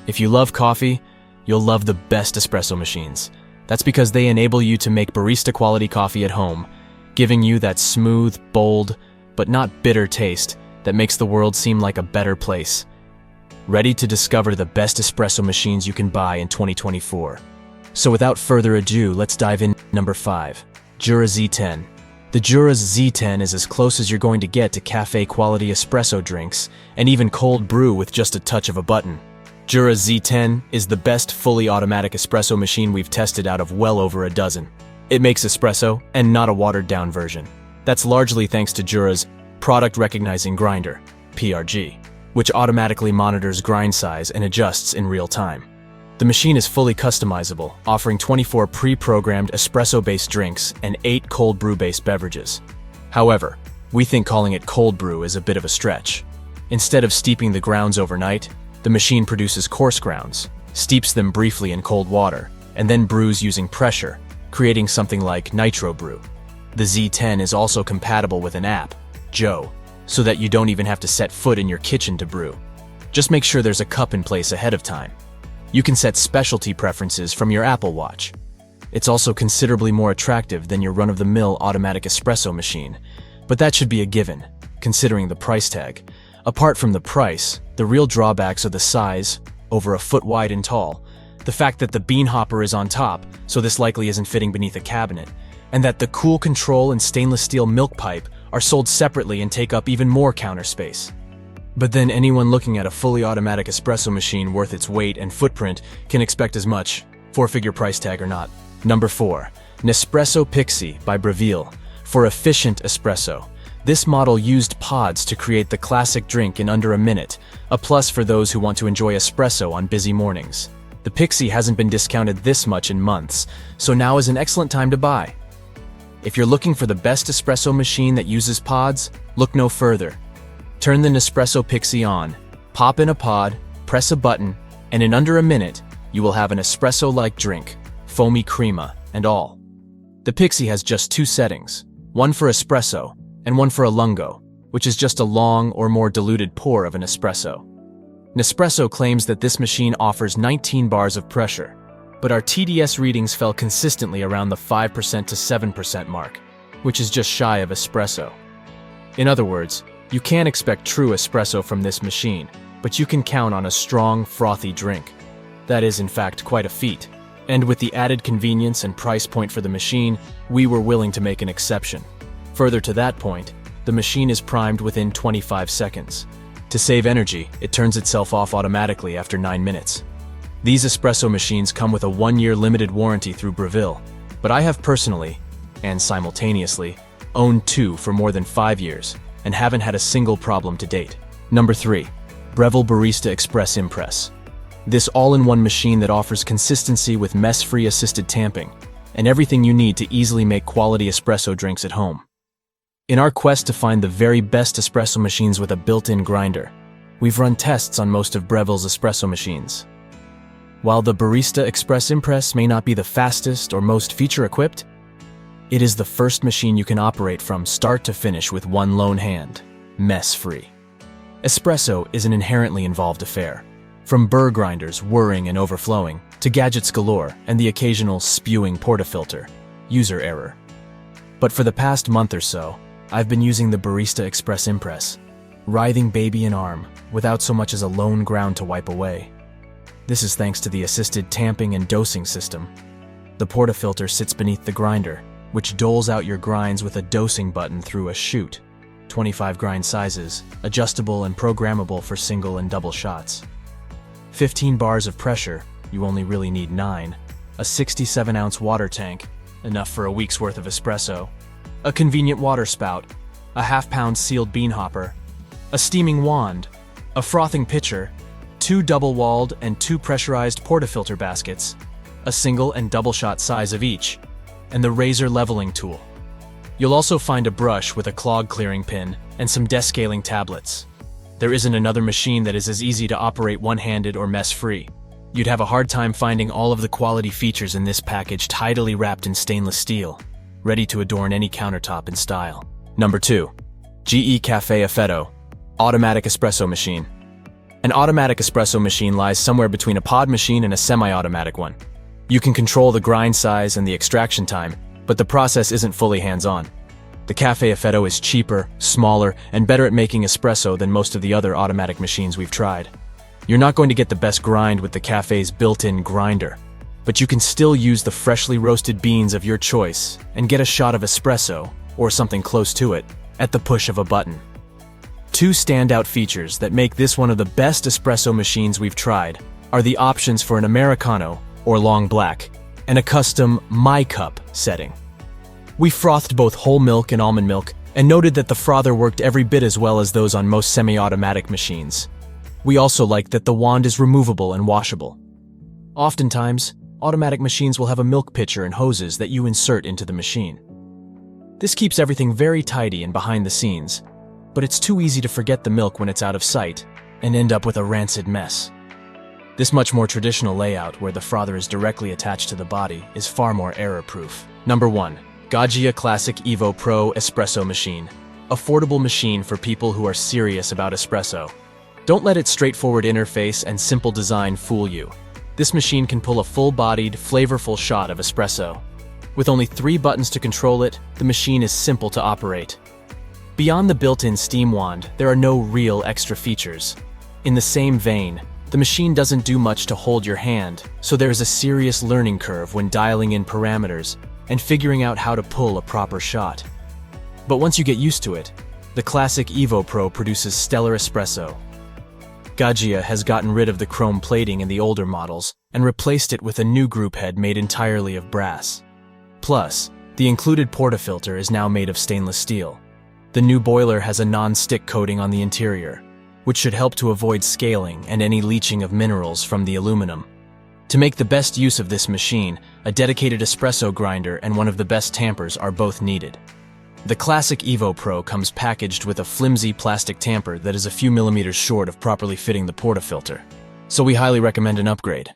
If you love coffee, you'll love the best espresso machines. That's because they enable you to make barista-quality coffee at home, giving you that smooth, bold, but not bitter taste that makes the world seem like a better place. Ready to discover the best espresso machines you can buy in 2024. So without further ado, let's dive in. Number 5. Jura Z10. The Jura Z10 is as close as you're going to get to cafe-quality espresso drinks, and even cold brew with just a touch of a button. Jura Z10 is the best fully automatic espresso machine we've tested out of well over a dozen. It makes espresso, and not a watered-down version. That's largely thanks to Jura's Product Recognizing Grinder, PRG, which automatically monitors grind size and adjusts in real time. The machine is fully customizable, offering 24 pre-programmed espresso-based drinks and 8 cold brew-based beverages. However, we think calling it cold brew is a bit of a stretch. Instead of steeping the grounds overnight, the machine produces coarse grounds, steeps them briefly in cold water, and then brews using pressure, creating something like nitro brew. The Z10 is also compatible with an app, Joe, so that you don't even have to set foot in your kitchen to brew. Just make sure there's a cup in place ahead of time. You can set specialty preferences from your Apple Watch. It's also considerably more attractive than your run-of-the-mill automatic espresso machine, but that should be a given, considering the price tag. Apart from the price, the real drawbacks are the size, over a foot wide and tall, the fact that the bean hopper is on top, so this likely isn't fitting beneath a cabinet, and that the cool control and stainless steel milk pipe are sold separately and take up even more counter space. But then anyone looking at a fully automatic espresso machine worth its weight and footprint can expect as much, 4-figure price tag or not. Number 4. Nespresso Pixie by Breville. For efficient espresso. This model used pods to create the classic drink in under a minute, a plus for those who want to enjoy espresso on busy mornings. The Pixie hasn't been discounted this much in months, so now is an excellent time to buy. If you're looking for the best espresso machine that uses pods, look no further. Turn the Nespresso Pixie on, pop in a pod, press a button, and in under a minute, you will have an espresso-like drink, foamy crema, and all. The Pixie has just 2 settings, one for espresso and one for a lungo, which is just a long or more diluted pour of an espresso. Nespresso claims that this machine offers 19 bars of pressure, but our TDS readings fell consistently around the 5% to 7% mark, which is just shy of espresso. In other words, you can't expect true espresso from this machine, but you can count on a strong, frothy drink. That is, in fact, quite a feat. And with the added convenience and price point for the machine, we were willing to make an exception. Further to that point, the machine is primed within 25 seconds. To save energy, it turns itself off automatically after 9 minutes. These espresso machines come with a 1-year limited warranty through Breville, but I have personally, and simultaneously, owned 2 for more than 5 years, and haven't had a single problem to date. Number 3. Breville Barista Express Impress. This all-in-one machine that offers consistency with mess-free assisted tamping, and everything you need to easily make quality espresso drinks at home. In our quest to find the very best espresso machines with a built-in grinder, we've run tests on most of Breville's espresso machines. While the Barista Express Impress may not be the fastest or most feature-equipped, it is the first machine you can operate from start to finish with one lone hand, mess-free. Espresso is an inherently involved affair, from burr grinders whirring and overflowing, to gadgets galore and the occasional spewing portafilter, user error. But for the past month or so, I've been using the Barista Express Impress, writhing baby in arm, without so much as a lone ground to wipe away. This is thanks to the assisted tamping and dosing system. The portafilter sits beneath the grinder, which doles out your grinds with a dosing button through a chute. 25 grind sizes, adjustable and programmable for single and double shots. 15 bars of pressure, you only really need 9. A 67-ounce water tank, enough for a week's worth of espresso. A convenient water spout, a half-pound sealed bean hopper, a steaming wand, a frothing pitcher, 2 double-walled and 2 pressurized portafilter baskets, a single and double shot size of each, and the razor leveling tool. You'll also find a brush with a clog clearing pin and some descaling tablets. There isn't another machine that is as easy to operate one-handed or mess-free. You'd have a hard time finding all of the quality features in this package tidily wrapped in stainless steel, ready to adorn any countertop in style. Number 2. GE Cafe Affetto Automatic Espresso Machine. An automatic espresso machine lies somewhere between a pod machine and a semi-automatic one. You can control the grind size and the extraction time, but the process isn't fully hands-on. The Cafe Affetto is cheaper, smaller, and better at making espresso than most of the other automatic machines we've tried. You're not going to get the best grind with the Cafe's built-in grinder, but you can still use the freshly roasted beans of your choice and get a shot of espresso, or something close to it, at the push of a button. Two standout features that make this one of the best espresso machines we've tried are the options for an Americano, or long black, and a custom My Cup setting. We frothed both whole milk and almond milk and noted that the frother worked every bit as well as those on most semi-automatic machines. We also liked that the wand is removable and washable. Oftentimes, automatic machines will have a milk pitcher and hoses that you insert into the machine. This keeps everything very tidy and behind the scenes, but it's too easy to forget the milk when it's out of sight and end up with a rancid mess. This much more traditional layout, where the frother is directly attached to the body, is far more error-proof. Number 1. Gaggia Classic Evo Pro Espresso Machine. Affordable machine for people who are serious about espresso. Don't let its straightforward interface and simple design fool you. This machine can pull a full-bodied, flavorful shot of espresso. With only 3 buttons to control it, the machine is simple to operate. Beyond the built-in steam wand, there are no real extra features. In the same vein, the machine doesn't do much to hold your hand, so there's a serious learning curve when dialing in parameters and figuring out how to pull a proper shot. But once you get used to it, the Classic Evo Pro produces stellar espresso. Gaggia has gotten rid of the chrome plating in the older models and replaced it with a new group head made entirely of brass. Plus, the included portafilter is now made of stainless steel. The new boiler has a non-stick coating on the interior, which should help to avoid scaling and any leaching of minerals from the aluminum. To make the best use of this machine, a dedicated espresso grinder and one of the best tampers are both needed. The Classic Evo Pro comes packaged with a flimsy plastic tamper that is a few millimeters short of properly fitting the portafilter, so we highly recommend an upgrade.